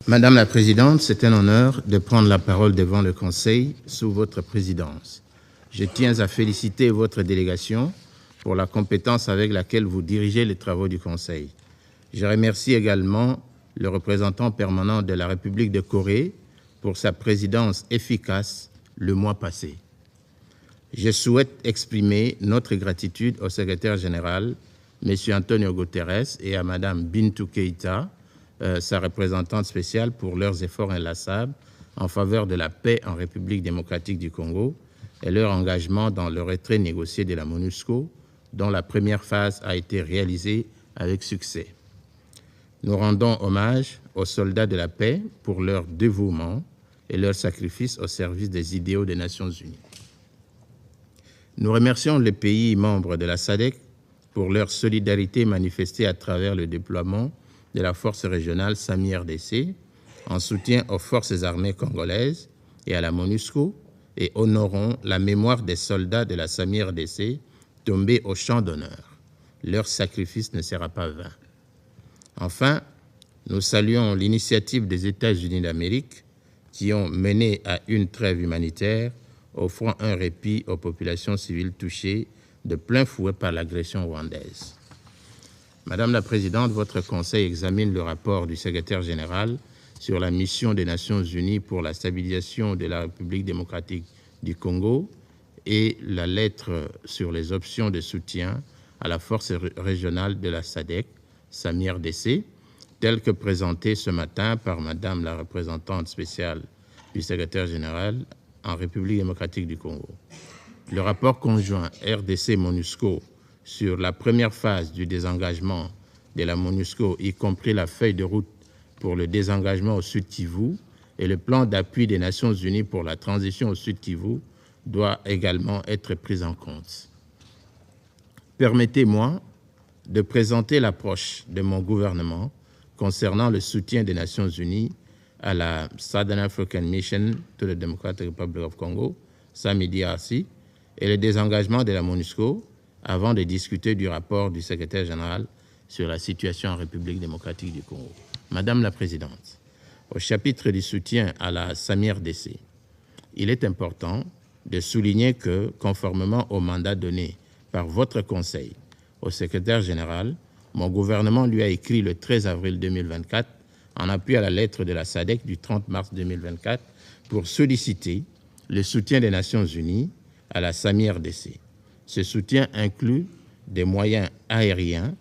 Madame la Présidente, c'est un honneur de prendre la parole devant le Conseil sous votre présidence. Je tiens à féliciter votre délégation pour la compétence avec laquelle vous dirigez les travaux du Conseil. Je remercie également le représentant permanent de la République de Corée pour sa présidence efficace le mois passé. Je souhaite exprimer notre gratitude au secrétaire général, M. Antonio Guterres, et à Mme Bintou Keïta, sa représentante spéciale, pour leurs efforts inlassables en faveur de la paix en République démocratique du Congo et leur engagement dans le retrait négocié de la MONUSCO, dont la première phase a été réalisée avec succès. Nous rendons hommage aux soldats de la paix pour leur dévouement et leur sacrifice au service des idéaux des Nations Unies. Nous remercions les pays membres de la SADC pour leur solidarité manifestée à travers le déploiement de la force régionale SAMI-RDC en soutien aux forces armées congolaises et à la MONUSCO, et honorons la mémoire des soldats de la SAMI-RDC tombés au champ d'honneur. Leur sacrifice ne sera pas vain. Enfin, nous saluons l'initiative des États-Unis d'Amérique qui ont mené à une trêve humanitaire offrant un répit aux populations civiles touchées de plein fouet par l'agression rwandaise. Madame la Présidente, votre Conseil examine le rapport du secrétaire général sur la mission des Nations Unies pour la stabilisation de la République démocratique du Congo et la lettre sur les options de soutien à la force régionale de la SADC, SAMI-RDC, telle que présentée ce matin par Madame la représentante spéciale du secrétaire général en République démocratique du Congo. Le rapport conjoint RDC-MONUSCO sur la première phase du désengagement de la MONUSCO, y compris la feuille de route pour le désengagement au Sud Kivu et le plan d'appui des Nations Unies pour la transition au Sud Kivu, doit également être pris en compte. Permettez-moi de présenter l'approche de mon gouvernement concernant le soutien des Nations Unies à la Southern African Mission to the Democratic Republic of Congo, SAMI-DRC, et le désengagement de la MONUSCO, avant de discuter du rapport du secrétaire général sur la situation en République démocratique du Congo. Madame la Présidente, au chapitre du soutien à la SAMI-RDC, il est important de souligner que, conformément au mandat donné par votre Conseil au secrétaire général, mon gouvernement lui a écrit le 13 avril 2024, en appui à la lettre de la SADC du 30 mars 2024, pour solliciter le soutien des Nations Unies à la SAMI-RDC. Ce soutien inclut des moyens aériens,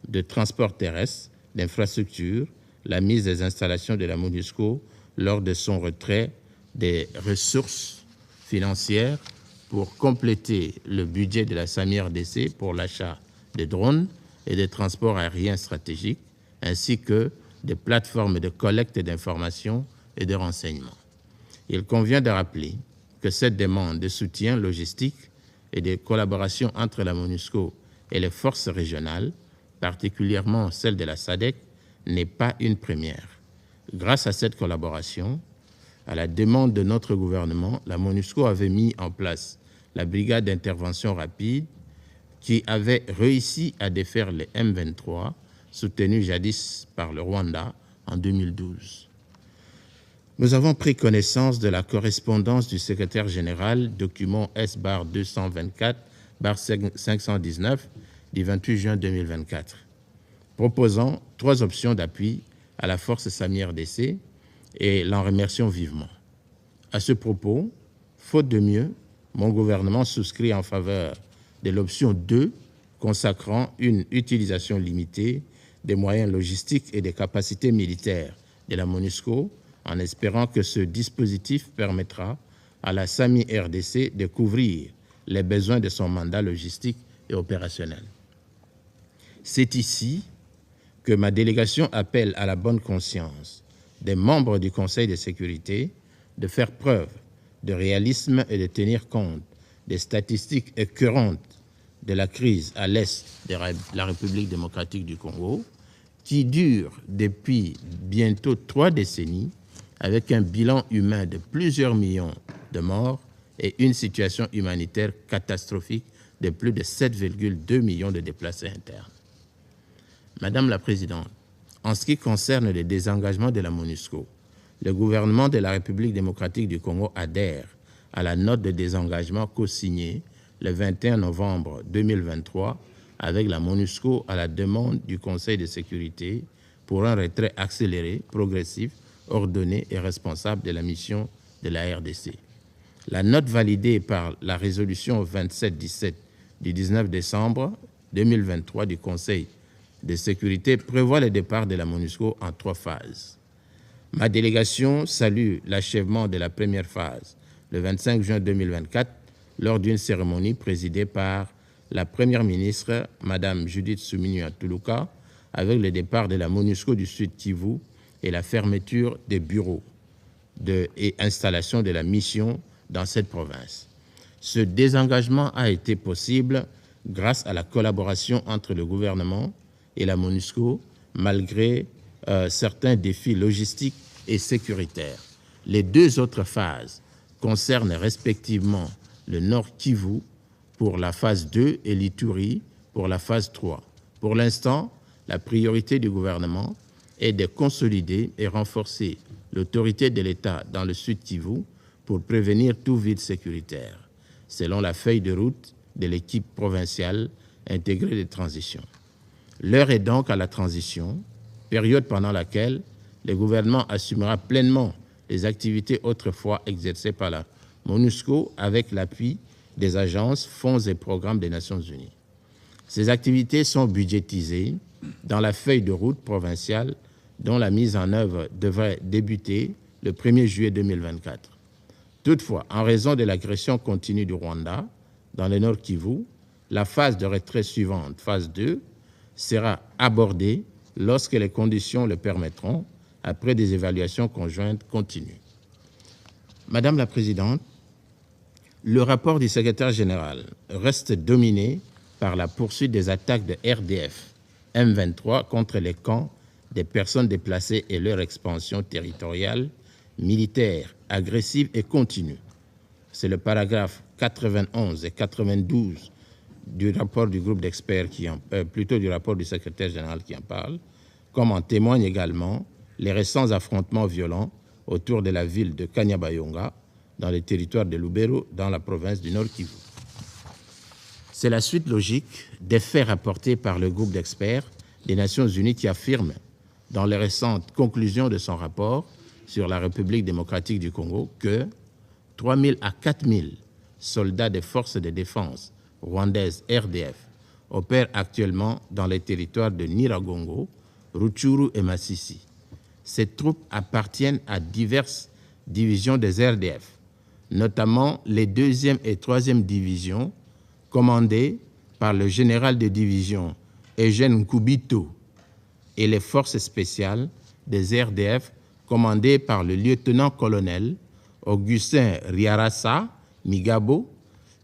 de transport terrestre, d'infrastructures, la mise des installations de la MONUSCO lors de son retrait, des ressources financières pour compléter le budget de la SAMI-RDC pour l'achat de drones et des transports aériens stratégiques, ainsi que des plateformes de collecte d'informations et de renseignements. Il convient de rappeler que cette demande de soutien logistique et de collaboration entre la MONUSCO et les forces régionales, particulièrement celle de la SADC, n'est pas une première. Grâce à cette collaboration, à la demande de notre gouvernement, la MONUSCO avait mis en place la brigade d'intervention rapide qui avait réussi à défaire les M23, soutenus jadis par le Rwanda en 2012. Nous avons pris connaissance de la correspondance du secrétaire général, document S-224-519 du 28 juin 2024, proposant 3 options d'appui à la force SAMI-RDC et l'en remercions vivement. À ce propos, faute de mieux, mon gouvernement souscrit en faveur de l'option 2, consacrant une utilisation limitée des moyens logistiques et des capacités militaires de la MONUSCO, en espérant que ce dispositif permettra à la SAMI-RDC de couvrir les besoins de son mandat logistique et opérationnel. C'est ici que ma délégation appelle à la bonne conscience des membres du Conseil de sécurité de faire preuve de réalisme et de tenir compte des statistiques écœurantes de la crise à l'est de la République démocratique du Congo, qui dure depuis bientôt 3 décennies, avec un bilan humain de plusieurs millions de morts et une situation humanitaire catastrophique de plus de 7,2 millions de déplacés internes. Madame la Présidente, En ce qui concerne le désengagement de la MONUSCO, le gouvernement de la République démocratique du Congo adhère à la note de désengagement co-signée le 21 novembre 2023 avec la MONUSCO à la demande du Conseil de sécurité pour un retrait accéléré, progressif, ordonné et responsable de la mission de la RDC. La note validée par la résolution 2717 du 19 décembre 2023 du Conseil de sécurité prévoit le départ de la MONUSCO en 3 phases. Ma délégation salue l'achèvement de la première phase le 25 juin 2024 lors d'une cérémonie présidée par la Première ministre, Mme Judith Suminwa Tuluka, avec le départ de la MONUSCO du Sud Kivu et la fermeture des bureaux et installation de la mission dans cette province. Ce désengagement a été possible grâce à la collaboration entre le gouvernement et la MONUSCO, malgré certains défis logistiques et sécuritaires. Les 2 autres phases concernent respectivement le Nord Kivu pour la phase 2 et l'Ituri pour la phase 3. Pour l'instant, la priorité du gouvernement est de consolider et renforcer l'autorité de l'État dans le Sud Kivu pour prévenir tout vide sécuritaire, selon la feuille de route de l'équipe provinciale intégrée de transition. L'heure est donc à la transition, période pendant laquelle le gouvernement assumera pleinement les activités autrefois exercées par la MONUSCO avec l'appui des agences, fonds et programmes des Nations Unies. Ces activités sont budgétisées dans la feuille de route provinciale dont la mise en œuvre devrait débuter le 1er juillet 2024. Toutefois, en raison de l'agression continue du Rwanda dans le Nord Kivu, la phase de retrait suivante, phase 2, sera abordée lorsque les conditions le permettront, après des évaluations conjointes continues. Madame la Présidente, le rapport du secrétaire général reste dominé par la poursuite des attaques de RDF M23 contre les camps des personnes déplacées et leur expansion territoriale, militaire, agressive et continue. C'est le paragraphe 91 et 92 du rapport du groupe d'experts, plutôt du rapport du secrétaire général qui en parle, comme en témoignent également les récents affrontements violents autour de la ville de Kanyabayonga, dans le territoire de Lubero, dans la province du Nord Kivu. C'est la suite logique des faits rapportés par le groupe d'experts des Nations Unies qui affirme, dans les récentes conclusions de son rapport sur la République démocratique du Congo, que 3 000 à 4 000 soldats des forces de défense rwandaises RDF opèrent actuellement dans les territoires de Nyiragongo, Rutshuru et Masisi. Ces troupes appartiennent à diverses divisions des RDF, notamment les 2e et 3e divisions commandées par le général de division Eugène Nkubito et les forces spéciales des RDF commandées par le lieutenant-colonel Augustin Riarasa Migabo.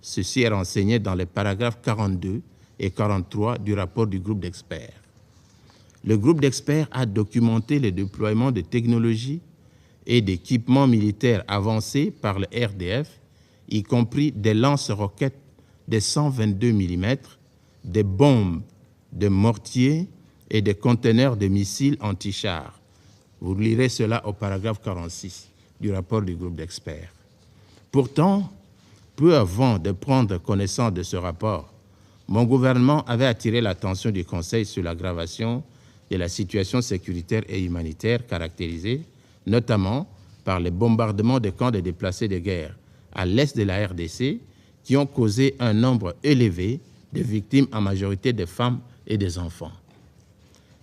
Ceci est renseigné dans les paragraphes 42 et 43 du rapport du groupe d'experts. Le groupe d'experts a documenté le déploiement de technologies et d'équipements militaires avancés par le RDF, y compris des lance-roquettes de 122 mm, des bombes de mortier et des conteneurs de missiles anti-chars. Vous lirez cela au paragraphe 46 du rapport du groupe d'experts. Pourtant, peu avant de prendre connaissance de ce rapport, mon gouvernement avait attiré l'attention du Conseil sur l'aggravation de la situation sécuritaire et humanitaire caractérisée notamment par les bombardements des camps de déplacés de guerre à l'est de la RDC qui ont causé un nombre élevé de victimes, en majorité des femmes et des enfants.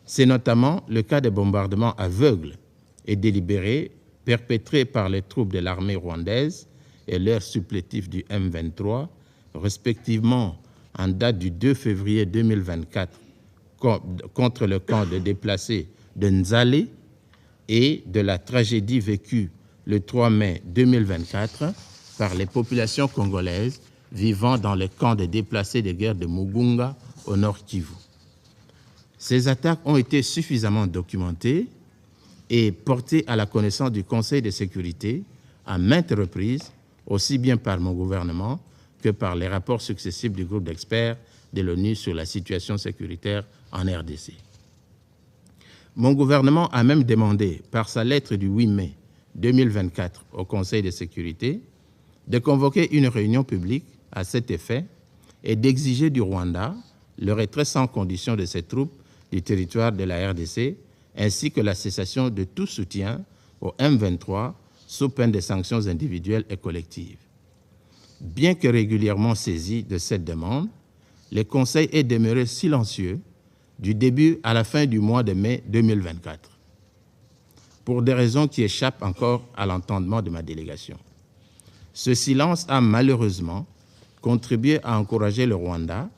C'est notamment le cas des bombardements aveugles et délibérés perpétrés par les troupes de l'armée rwandaise et leurs supplétifs du M23, respectivement en date du 2 février 2024 contre le camp de déplacés de Nzale et de la tragédie vécue le 3 mai 2024 par les populations congolaises vivant dans les camps de déplacés de guerre de Mugunga au Nord Kivu. Ces attaques ont été suffisamment documentées et portées à la connaissance du Conseil de sécurité à maintes reprises, aussi bien par mon gouvernement que par les rapports successifs du groupe d'experts de l'ONU sur la situation sécuritaire en RDC. Mon gouvernement a même demandé, par sa lettre du 8 mai 2024 au Conseil de sécurité, de convoquer une réunion publique à cet effet et d'exiger du Rwanda le retrait sans condition de ses troupes du territoire de la RDC, ainsi que la cessation de tout soutien au M23 sous peine de sanctions individuelles et collectives. Bien que régulièrement saisi de cette demande, le Conseil est demeuré silencieux du début à la fin du mois de mai 2024, pour des raisons qui échappent encore à l'entendement de ma délégation. Ce silence a malheureusement contribué à encourager le Rwanda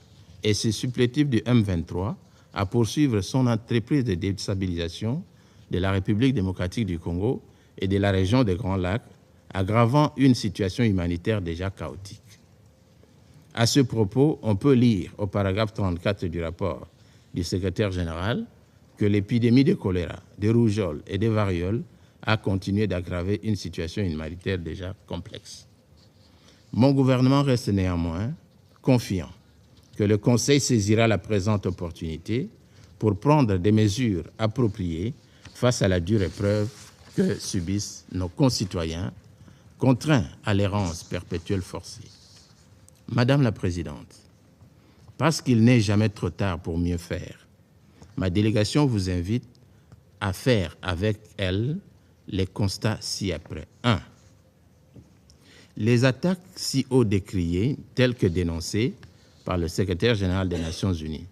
et ses supplétifs du M23 à poursuivre son entreprise de déstabilisation de la République démocratique du Congo et de la région des Grands Lacs, aggravant une situation humanitaire déjà chaotique. À ce propos, on peut lire au paragraphe 34 du rapport du secrétaire général que l'épidémie de choléra, de rougeole et de variole a continué d'aggraver une situation humanitaire déjà complexe. Mon gouvernement reste néanmoins confiant que le Conseil saisira la présente opportunité pour prendre des mesures appropriées face à la dure épreuve que subissent nos concitoyens contraints à l'errance perpétuelle forcée. Madame la Présidente, parce qu'il n'est jamais trop tard pour mieux faire, ma délégation vous invite à faire avec elle les constats ci-après. 1. Les attaques si haut décriées, telles que dénoncées par le secrétaire général des Nations Unies,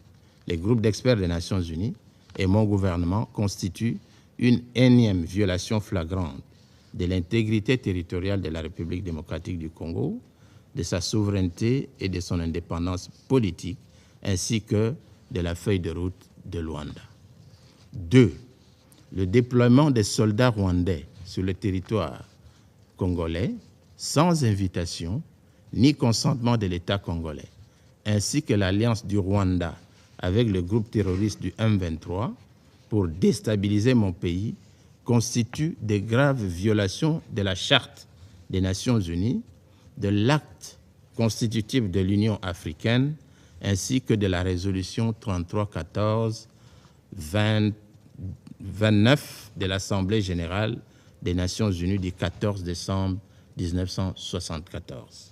les groupes d'experts des Nations Unies et mon gouvernement constituent une énième violation flagrante de l'intégrité territoriale de la République démocratique du Congo, de sa souveraineté et de son indépendance politique, ainsi que de la feuille de route de Luanda. 2. Le déploiement des soldats rwandais sur le territoire congolais sans invitation ni consentement de l'État congolais, ainsi que l'alliance du Rwanda avec le groupe terroriste du M23 pour déstabiliser mon pays, constituent de graves violations de la Charte des Nations Unies, de l'acte constitutif de l'Union africaine, ainsi que de la résolution 3314-29 de l'Assemblée générale des Nations unies du 14 décembre 1974.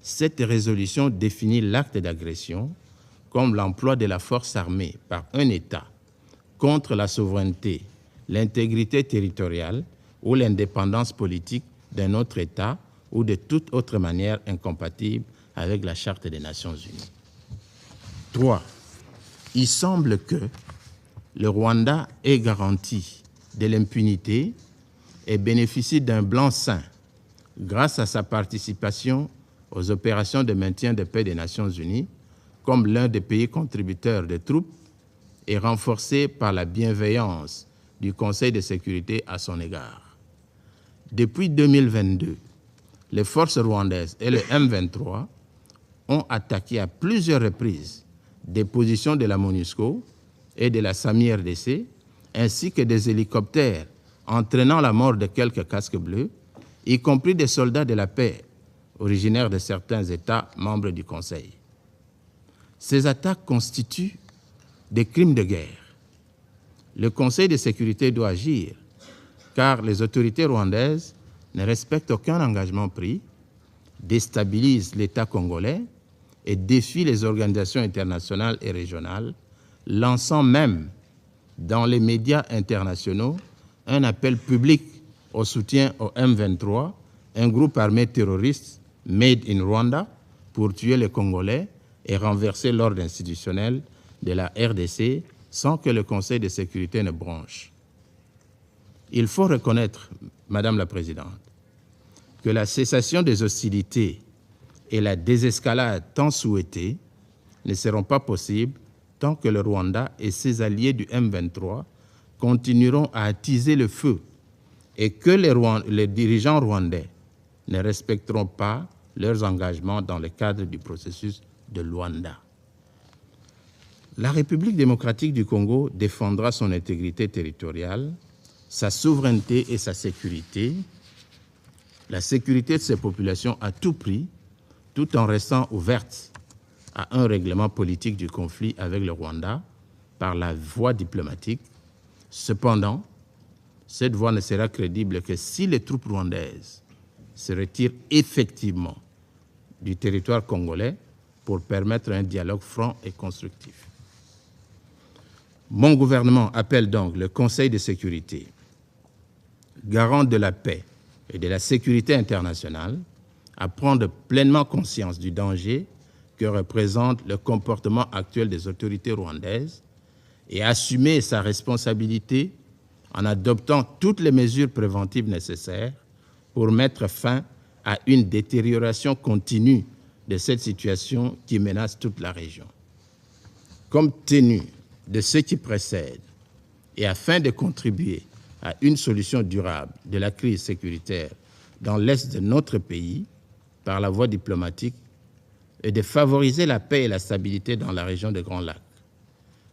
Cette résolution définit l'acte d'agression comme l'emploi de la force armée par un État contre la souveraineté, l'intégrité territoriale ou l'indépendance politique d'un autre État ou de toute autre manière incompatible avec la Charte des Nations unies. 3. Il semble que le Rwanda ait garanti de l'impunité et bénéficie d'un blanc-seing grâce à sa participation aux opérations de maintien de paix des Nations unies comme l'un des pays contributeurs de troupes et renforcé par la bienveillance du Conseil de sécurité à son égard. Depuis 2022, les forces rwandaises et le M23 ont attaqué à plusieurs reprises des positions de la MONUSCO et de la SAMI-RDC, ainsi que des hélicoptères entraînant la mort de quelques casques bleus, y compris des soldats de la paix originaires de certains États membres du Conseil. Ces attaques constituent des crimes de guerre. Le Conseil de sécurité doit agir, car les autorités rwandaises ne respectent aucun engagement pris, déstabilisent l'État congolais et défient les organisations internationales et régionales, lançant même dans les médias internationaux un appel public au soutien au M23, un groupe armé terroriste made in Rwanda, pour tuer les Congolais et renverser l'ordre institutionnel de la RDC sans que le Conseil de sécurité ne bronche. Il faut reconnaître, Madame la Présidente, que la cessation des hostilités et la désescalade tant souhaitées ne seront pas possibles tant que le Rwanda et ses alliés du M23 continueront à attiser le feu et que les dirigeants rwandais ne respecteront pas leurs engagements dans le cadre du processus de Luanda. La République démocratique du Congo défendra son intégrité territoriale, sa souveraineté et sa sécurité, la sécurité de ses populations à tout prix, tout en restant ouverte à un règlement politique du conflit avec le Rwanda par la voie diplomatique, Cependant, cette voie ne sera crédible que si les troupes rwandaises se retirent effectivement du territoire congolais pour permettre un dialogue franc et constructif. Mon gouvernement appelle donc le Conseil de sécurité, garant de la paix et de la sécurité internationale, à prendre pleinement conscience du danger que représente le comportement actuel des autorités rwandaises et assumer sa responsabilité en adoptant toutes les mesures préventives nécessaires pour mettre fin à une détérioration continue de cette situation qui menace toute la région. Compte tenu de ce qui précède et afin de contribuer à une solution durable de la crise sécuritaire dans l'est de notre pays par la voie diplomatique et de favoriser la paix et la stabilité dans la région des Grands Lacs,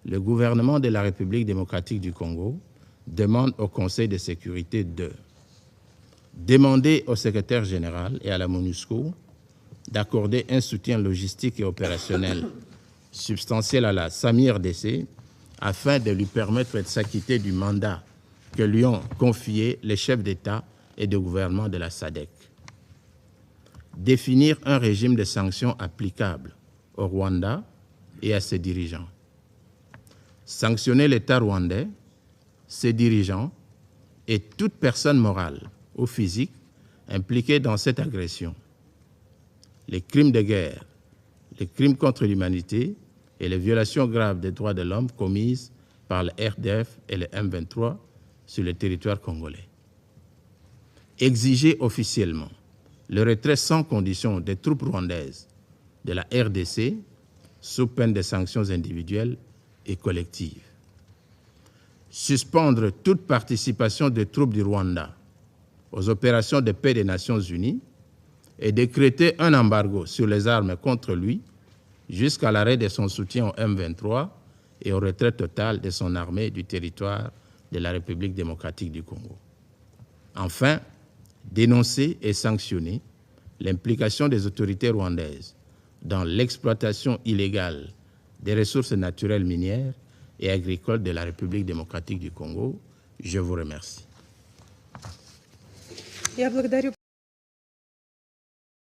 le gouvernement de la République démocratique du Congo demande au Conseil de sécurité de demander au secrétaire général et à la MONUSCO d'accorder un soutien logistique et opérationnel substantiel à la SAMI-RDC afin de lui permettre de s'acquitter du mandat que lui ont confié les chefs d'État et de gouvernement de la SADC. Définir un régime de sanctions applicable au Rwanda et à ses dirigeants. Sanctionner l'État rwandais, ses dirigeants et toute personne morale ou physique impliquée dans cette agression. Les crimes de guerre, les crimes contre l'humanité et les violations graves des droits de l'homme commises par le RDF et le M23 sur le territoire congolais. Exiger officiellement le retrait sans condition des troupes rwandaises de la RDC sous peine de sanctions individuelles et collectives. Suspendre toute participation des troupes du Rwanda aux opérations de paix des Nations Unies et décréter un embargo sur les armes contre lui jusqu'à l'arrêt de son soutien au M23 et au retrait total de son armée du territoire de la République démocratique du Congo. Enfin, dénoncer et sanctionner l'implication des autorités rwandaises dans l'exploitation illégale des ressources naturelles minières et agricoles de la République démocratique du Congo. Je vous remercie. Я благодарю